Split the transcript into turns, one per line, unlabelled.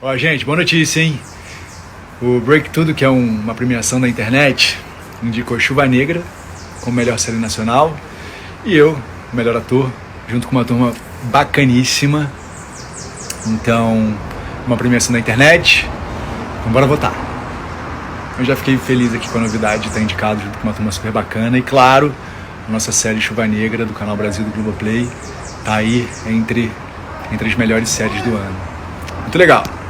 Ó, gente, boa notícia, hein? O Break Tudo, que é uma premiação da internet, indicou Chuva Negra como melhor série nacional e eu, melhor ator, junto com uma turma bacaníssima. Então, uma premiação da internet, então bora votar. Eu já fiquei feliz aqui com a novidade de estar indicado junto com uma turma super bacana e, claro, a nossa série Chuva Negra do Canal Brasil do Globoplay tá aí entre as melhores séries do ano. Muito legal!